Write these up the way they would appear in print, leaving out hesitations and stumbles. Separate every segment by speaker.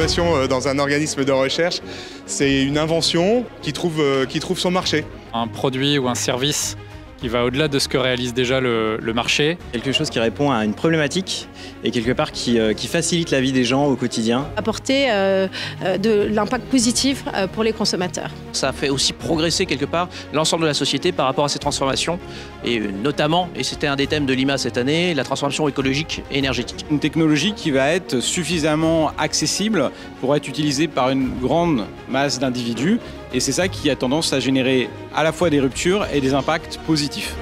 Speaker 1: l'innovation dans un organisme de recherche, c'est une invention qui trouve son marché.
Speaker 2: Un produit ou un service qui va au-delà de ce que réalise déjà le marché.
Speaker 3: Quelque chose qui répond à une problématique et quelque part qui facilite la vie des gens au quotidien.
Speaker 4: Apporter de l'impact positif pour les consommateurs.
Speaker 5: Ça fait aussi progresser quelque part l'ensemble de la société par rapport à ces transformations et notamment, et c'était un des thèmes de l'IMA cette année, la transformation écologique et énergétique.
Speaker 6: Une technologie qui va être suffisamment accessible pour être utilisée par une grande masse d'individus et c'est ça qui a tendance à générer à la fois des ruptures et des impacts positifs.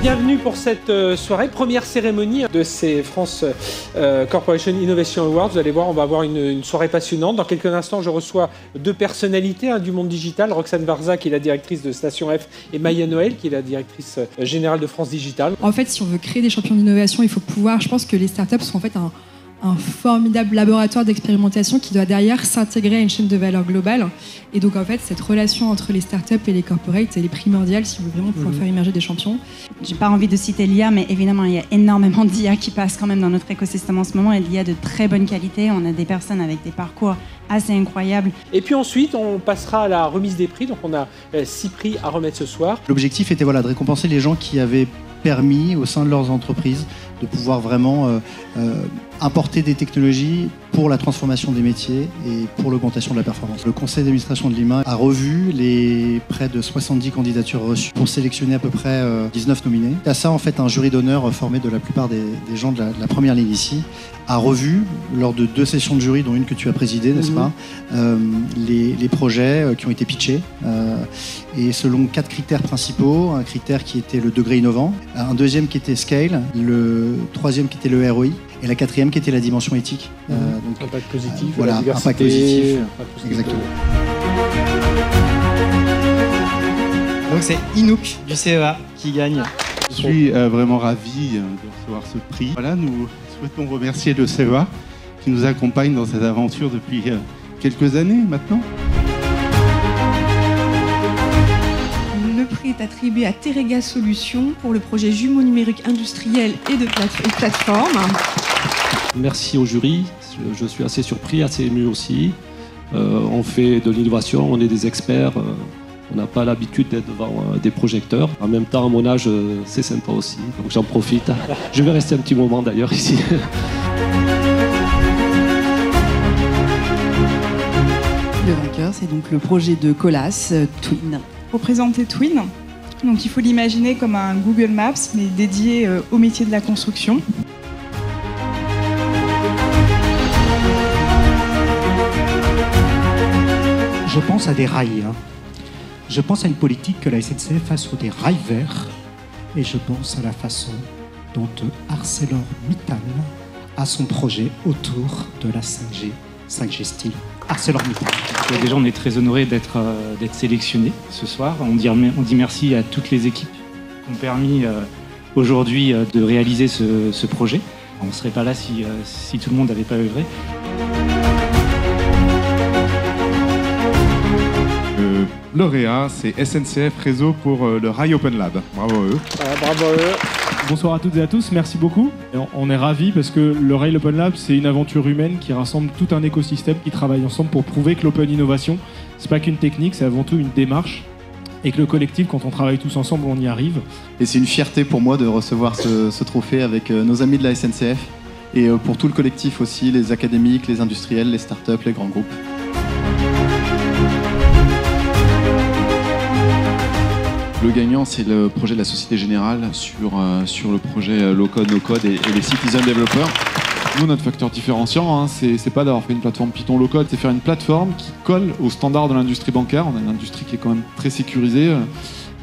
Speaker 7: Bienvenue pour cette soirée, première cérémonie de ces France Corporation Innovation Awards. Vous allez voir, on va avoir une soirée passionnante. Dans quelques instants, je reçois deux personnalités du monde digital. Roxane Varza, qui est la directrice de Station F, et Maya Noël, qui est la directrice générale de France Digital.
Speaker 8: En fait, si on veut créer des champions d'innovation, il faut pouvoir, je pense que les startups sont en fait un formidable laboratoire d'expérimentation qui doit derrière s'intégrer à une chaîne de valeur globale. Et donc en fait, cette relation entre les startups et les corporates, elle est primordiale si on veut vraiment pouvoir faire émerger des champions.
Speaker 9: J'ai pas envie de citer l'IA, mais évidemment, il y a énormément d'IA qui passent quand même dans notre écosystème en ce moment et l'IA de très bonne qualité. On a des personnes avec des parcours assez incroyables.
Speaker 7: Et puis ensuite, on passera à la remise des prix. Donc on a 6 prix à remettre ce soir.
Speaker 10: L'objectif était de récompenser les gens qui avaient permis au sein de leurs entreprises de pouvoir vraiment importer des technologies pour la transformation des métiers et pour l'augmentation de la performance. Le conseil d'administration de l'IMA a revu les près de 70 candidatures reçues pour sélectionner à peu près 19 nominés. À ça, en fait, un jury d'honneur formé de la plupart des gens de la première ligne ici a revu, lors de 2 sessions de jury, dont une que tu as présidée, n'est-ce pas, les projets qui ont été pitchés. Et selon 4 critères principaux, un critère qui était le degré innovant, un deuxième qui était scale, le troisième qui était le ROI, et la 4e qui était la dimension éthique.
Speaker 7: Donc, impact positif,
Speaker 10: voilà,
Speaker 7: la diversité,
Speaker 10: impact positif, exactement.
Speaker 3: Donc c'est Inouk du CEA qui gagne.
Speaker 11: Je suis vraiment ravi de recevoir ce prix. Voilà, nous souhaitons remercier le CEA qui nous accompagne dans cette aventure depuis quelques années maintenant.
Speaker 8: Le prix est attribué à Terega Solutions pour le projet jumeau numérique industriel et de plateforme.
Speaker 12: Merci au jury, je suis assez surpris, assez ému aussi. On fait de l'innovation, on est des experts, on n'a pas l'habitude d'être devant des projecteurs. En même temps, à mon âge, c'est sympa aussi, donc j'en profite. Je vais rester un petit moment d'ailleurs ici.
Speaker 8: Le vainqueur, c'est donc le projet de Colas, Twin.
Speaker 13: Pour présenter Twin, donc il faut l'imaginer comme un Google Maps, mais dédié au métier de la construction.
Speaker 14: Je pense à des rails. Je pense à une politique que la SNCF a sur des rails verts. Et je pense à la façon dont ArcelorMittal a son projet autour de la 5G. 5G style ArcelorMittal.
Speaker 15: Déjà, on est très honoré d'être sélectionnés ce soir. On dit merci à toutes les équipes qui ont permis aujourd'hui de réaliser ce projet. On ne serait pas là si tout le monde n'avait pas œuvré.
Speaker 16: Le lauréat, c'est SNCF Réseau pour le Rail Open Lab. Bravo à eux.
Speaker 7: Bravo à eux.
Speaker 17: Bonsoir à toutes et à tous, merci beaucoup. On est ravis parce que le Rail Open Lab, c'est une aventure humaine qui rassemble tout un écosystème qui travaille ensemble pour prouver que l'open innovation, c'est pas qu'une technique, c'est avant tout une démarche. Et que le collectif, quand on travaille tous ensemble, on y arrive.
Speaker 18: Et c'est une fierté pour moi de recevoir ce trophée avec nos amis de la SNCF et pour tout le collectif aussi, les académiques, les industriels, les startups, les grands groupes.
Speaker 19: Le gagnant, c'est le projet de la Société Générale sur le projet Low Code, No Code et les Citizen Developers. Nous, notre facteur différenciant, c'est pas d'avoir fait une plateforme Python Low Code, c'est faire une plateforme qui colle aux standards de l'industrie bancaire. On a une industrie qui est quand même très sécurisée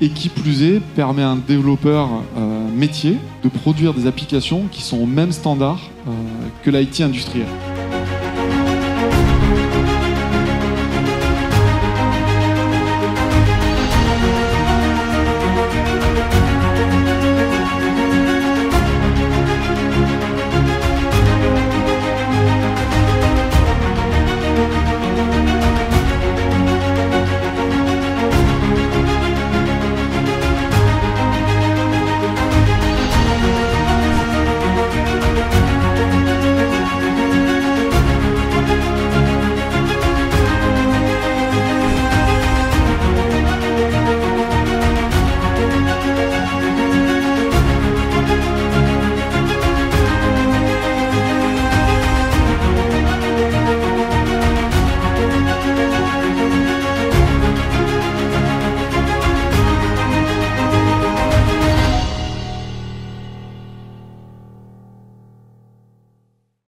Speaker 19: et qui, plus est, permet à un développeur métier de produire des applications qui sont aux mêmes standards que l'IT industriel.